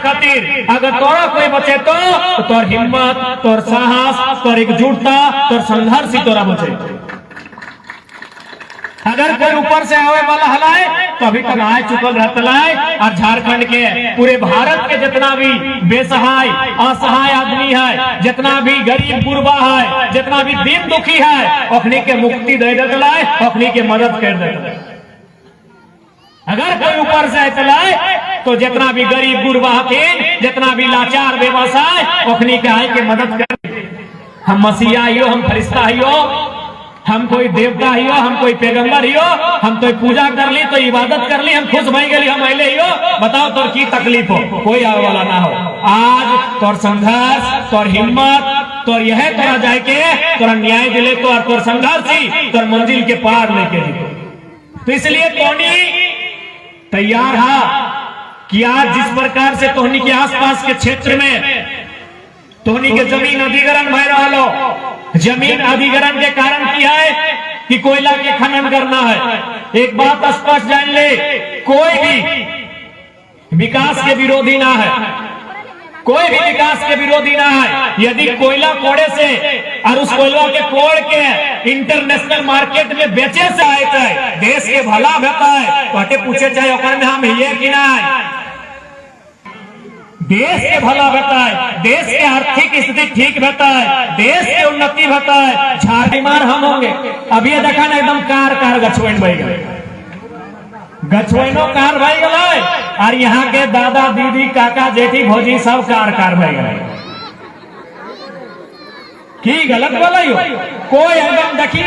खातिर अगर तोरा कोई बचे तो तोर हिम्मत, तोर साहस, तोर एकजुटता, तोर संघर्ष ही तोरा बचे। अगर कोई ऊपर से आवे वाला हलाए तो अभी तक आ चुकल रहतलाए। और झारखंड के पूरे भारत के जितना भी बेसहाय असहाय आदमी है, जितना भी गरीब गुरबा है, जितना भी दीन दुखी है, ओखनी के मुक्ति दे देतलाए, ओखनी के मदद कर देतलाए। अगर कोई ऊपर से आए तो जितना भी गरीब गुरबा हकीन, जितना भी लाचार बेवसाय, ओखनी के आए के मदद कर। हम मसीहा हियो, हम फरिश्ता हियो, हम कोई देवता हियो, हम कोई पैगंबर हियो, हम तो पूजा कर ली, तो इबादत कर ली, हम खुश भई गई, हम अले हियो। बताओ तोर की तकलीफ हो, कोई आवे वाला ना हो। आज तोर संघर्ष, तोर हिम्मत, तोर यह तोरा जाए के तोरा न्याय दिले तो तोर संघर्ष ही तोर मंजिल के पार लेके दिले। तो इसलिए तोनी तैयार हा कि आज जिस प्रकार से तोहनी के आसपास के क्षेत्र में तोहनी के जमीन अधिग्रहण भय रहा हो, जमीन अधिग्रहण के कारण क्या है कि कोयला के खनन करना है। एक बात स्पष्ट जान ले, कोई भी विकास के विरोधी ना है, कोई भी विकास के विरोधी ना है। यदि कोयला कोड़े से और उस कोयला के कोड़ के इंटरनेशनल मार्केट में बेचे से आए थे, देश के भला होता है, तो पूछे चाहे ओकर में हम हिये कि ना, देश के भला होता है, देश के आर्थिक स्थिति ठीक होता है, देश के उन्नति होता है। झाड़ बीमार हम होंगे। अभी देखा ना एकदम कार गछवैन बह गए, गछवैनो कार बह गए, और यहाँ के दादा दीदी काका जेठी भौजी सब कार बह गए। की गलत बोला यो? कोई एकदम देखी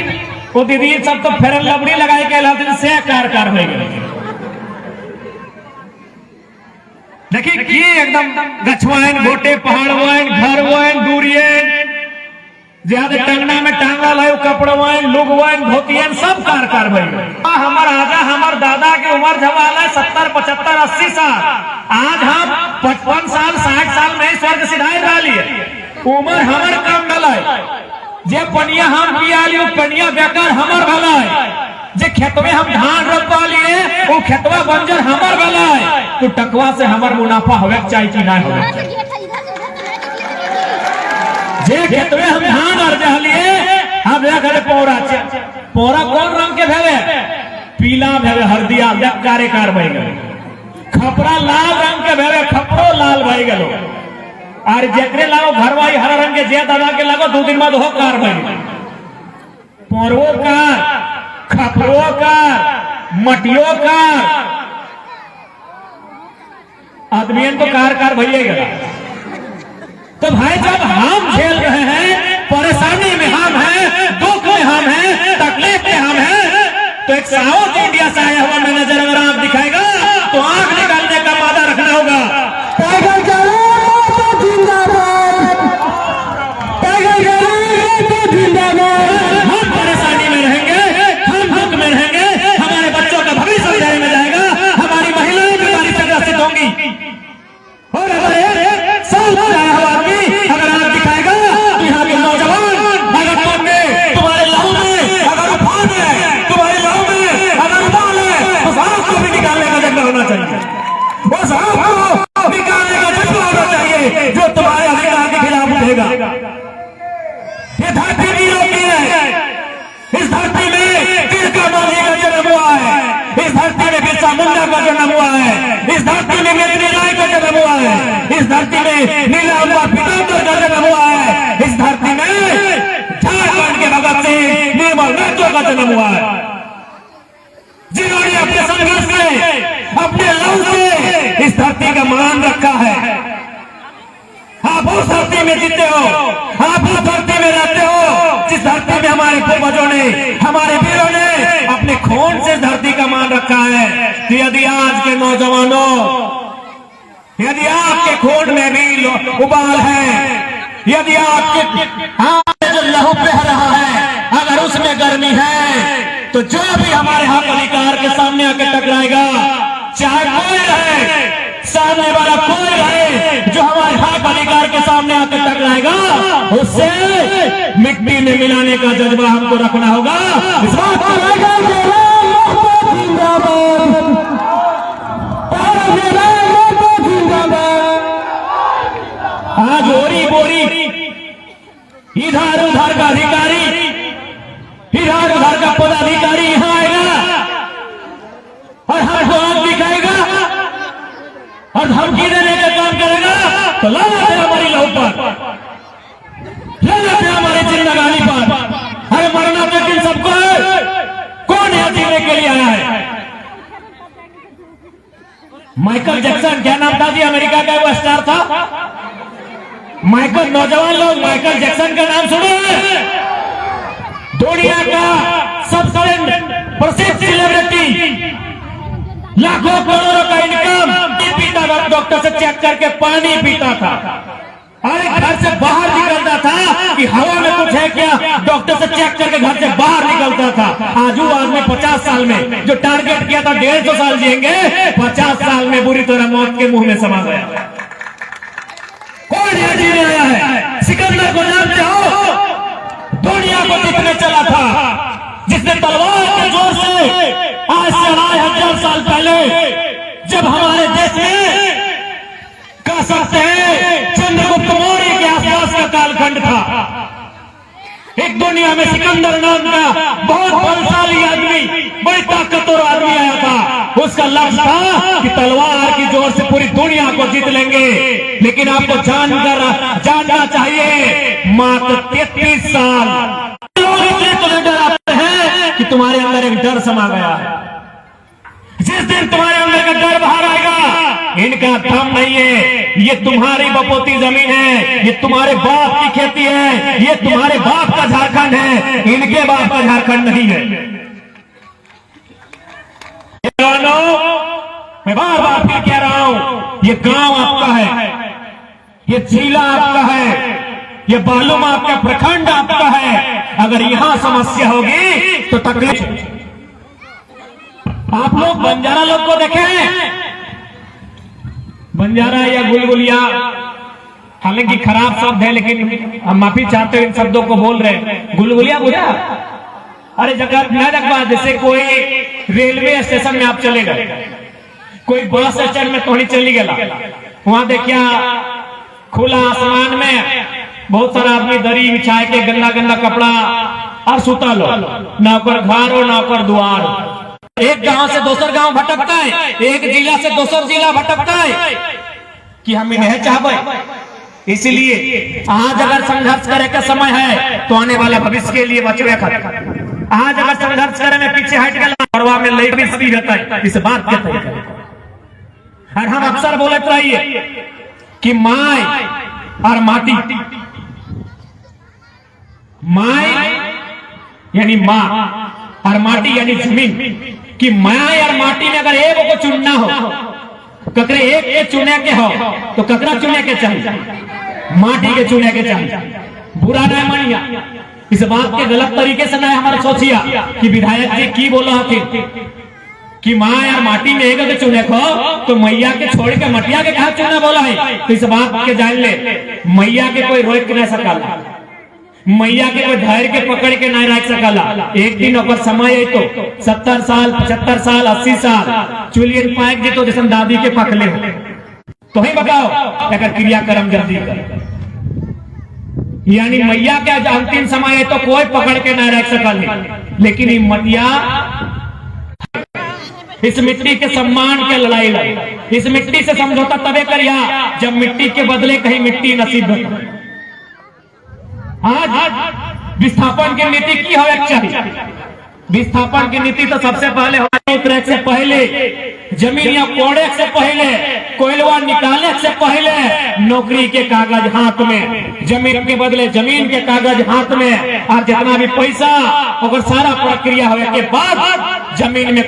वो दीदी सब तो फेर लबड़ी लगाई के लाते से कार बह गए। देखिए की एकदम गछवाइन, गोटे, पहाड़ वाइन, घर वाइन, दूरियन, ज्यादा टंगना में टांगल है, कपड़ा वाइन, लुग वाइन, धोतियन, सब कार भाई। हमार आजा हमार दादा के उम्र जवाल है 70, 75, 80 साल। आज हम 55 साल 60 साल में स्वर्ग सिधाई डाली उम्र हमार कम डला। जे पनिया हम पिया ली पनिया बेकार हमार भला है। जे खेतवे हम धान रोपा लिए वो खेतवा बंजर हमार भला है। तो टकवा से हमार मुनाफा होवे चाहिए कि ना होवे। जे खेतवे हम धान अर्जा लिए हम घरे पौरा कौन रंग के भेवे? पीला भेवे, हरदिया कारे कार बह गए। खपरा लाल रंग के भेवे, खपरो लाल बह गलो। और जेकरे लागो घरवाई हरा रंग के जे दादा के लागो 2 दिन बाद हो कार बह गए। पौरवो कार, खपरो कार, मटियो कार, आदमियन तो कार भैया गया। तो भाई जब हम झेल रहे हैं, परेशानी में हम हैं, दुख में हम हैं, तकलीफ में हम हैं, तो एक साउथ इंडिया से आया हुआ मैनेजर अगर आप दिखाएगा तो आंख निकालने का वादा रखना होगा। टाइगर तो जिंदाबाद, टाइगर तो जिंदाबाद। हम परेशानी में रहेंगे, हम दुख में रहेंगे, हमारे बच्चों का भविष्य अंधेरे में जाएगा, हमारी महिलाएं बीमारी से ग्रसित होंगी। और अगर आप दिखाएगा तो यहाँ के नौजवान अगर तुम्हारे लहू में अगर उफान है, तुम्हारे लहू में अगर उबाल है, तो सांप को भी निकालने का जज्बा होना चाहिए। वो सांप को निकालने का जज्बा होना चाहिए जो तुम्हारे अधिकार के खिलाफ उठेगा। ये धरती वीरों की है। इस धरती में तिलका मांझी का जन्म हुआ है, इस धरती में बिरसा मुंडा का जन्म हुआ है, इस धरती में मेदिनी राय का जन्म हुआ है, इस धरती में नीलांबर पीताम्बर का जन्म हुआ है, इस धरती में झारखंड के भगत सिंह, निर्मल महतो का जन्म हुआ है, जिन्होंने अपने संघर्ष से, अपने लहू से इस धरती का मान रखा है। आप उस धरती में जीते हो, आप उस धरती में रहते हो जिस धरती में हमारे पूर्वजों ने, हमारे वीरों ने अपने खून से धरती का मान रखा है। तो यदि आज के नौजवानों, यदि आपके खून में भी उबाल है, यदि आपके जो लहू बह रहा है अगर उसमें गर्मी है, तो जो भी हमारे हक अधिकार के सामने आके टकराएगा, चाहे कोई रहे, सामने वाला कोई रहे, जो हमारे हक अधिकार के सामने आकर टकराएगा, उससे मिट्टी में मिलाने का जज्बा हमको रखना होगा। इस बात को जिंदाबाद। घर का अधिकारी, ही राजघर का पदाधिकारी यहाँ आएगा और हमको आग दिखाएगा और धमकी देने का काम करेगा, तो लानत है हमारी लहू पर, लानत है हमारे जिंदगानी पर। अरे मरना तो किन सबको है, कौन है जीने के लिए आया है? माइकल जैक्सन, क्या नाम था जी, अमेरिका का वो स्टार था माइकल। नौजवान लोग माइकल जैक्सन का नाम सुने हैं? दुनिया का सबसे प्रसिद्ध सेलिब्रिटी, लाखों करोड़ों का इनकम, पीता था, डॉक्टर से चेक करके पानी पीता था। अरे घर से बाहर निकलता था कि हवा में कुछ है क्या, डॉक्टर से चेक करके घर से बाहर निकलता था। आज वो आदमी 50 साल में जो टारगेट किया था 150 साल जिएंगे, 50 साल में बुरी तरह मौत के मुंह में समा गया। कौन है जीने आया है? सिकंदर को जानते हो? दुनिया को जीतने चला था, जिसने तलवार के जोर से आज से 2500 साल पहले, जब हमारे देश में कह सकते हैं चंद्रगुप्त मौर्य के आसपास का कालखंड था, एक दुनिया में सिकंदर नाम का बहुत बलशाली आदमी, बड़ी ताकतवर आदमी आया था। उसका लक्ष्य था कि तलवार की जोर से पूरी दुनिया को जीत लेंगे। लेकिन आपको जानना चाहिए, मात्र 33 साल लोग इसलिए तुम्हें डराते हैं कि तुम्हारे अंदर एक डर समा गया है। जिस दिन तुम्हारे अंदर का डर बाहर आएगा, इनका दम नहीं है, ये तुम्हारी बपोती जमीन है, ये तुम्हारे बाप की खेती है, ये तुम्हारे बाप का झारखंड है, इनके बाप का झारखंड नहीं है। मैं बार बार फिर कह रहा हूं, ये गांव आपका है, ये जिला आपका है, ये बालूम आपका प्रखंड आपका है। अगर यहां समस्या होगी तो तकलीफ। आप लोग बंजारा लोग को देखे हैं? बंजारा या गुलगुलिया, हालांकि खराब शब्द है, लेकिन हम माफी चाहते हैं इन शब्दों को बोल रहे हैं। गुलगुलिया बुझा? अरे जगह न रखवा, जैसे कोई रेलवे स्टेशन में आप चले गए, कोई बस स्टैंड में तो नहीं चली गया, वहां देखिया खुला आसमान में बहुत सारा आदमी दरी बिछाए के गंदा गंदा कपड़ा और सुता लो, ना ओकर घर हो ना ओकर द्वार हो। एक गांव से दूसर गांव भटकता है, एक जिला से दूसर जिला भटकता है कि हम इन्हें चाहते। इसलिए आज अगर संघर्ष करे का समय है तो आने वाला भविष्य के लिए बचवे खतरा। आज अगर संघर्ष करे में पीछे हट गया, परवाह में लई भी रहता है, इस बात के तरीके। और हम अक्सर बोलते रहिए कि माय और माटी, माय यानी माँ और माटी यानी जमीन, कि माया और माटी में अगर एक को चुनना हो, ककरे एक चुने के हो तो ककरा चुने के चाहिए? माटी के चुने के चाहिए। बुरा नहीं मानिया, इस बात के गलत तरीके से नहीं हमारा सोचिया कि विधायक जी की बोला कि माया और माटी में एक के चुने को, तो मैया के छोड़ के मटिया के कहा चुना बोला है? तो इस बात के जान ले, मैया के कोई रोक नहीं सकाला, मैया के कोई धैर्य के पकड़ के नहीं रख सकला। एक दिन ओकर समय है तो 70 साल 75 साल 80 साल चुलियन पाइक जी तो जैसे दादी के पकले हो, तो ही बताओ अगर क्रियाक्रम जल्दी कर, यानी मैया के अंतिम समय है तो कोई पकड़ के नहीं रख सकल। लेकिन ये मटिया इस मिट्टी के सम्मान के लड़ाई लड़ी, इस मिट्टी से समझौता तबे करिया जब मिट्टी के बदले कहीं मिट्टी नसीब हो। आज विस्थापन की नीति की होना चाहिए? विस्थापन की नीति तो सबसे पहले होने से पहले, जमीन या कोड़े से पहले, कोयलवा निकाले से पहले नौकरी के कागज हाथ में, जमीन के बदले जमीन के कागज हाथ में, और जितना भी पैसा और सारा प्रक्रिया होने के बाद जमीन में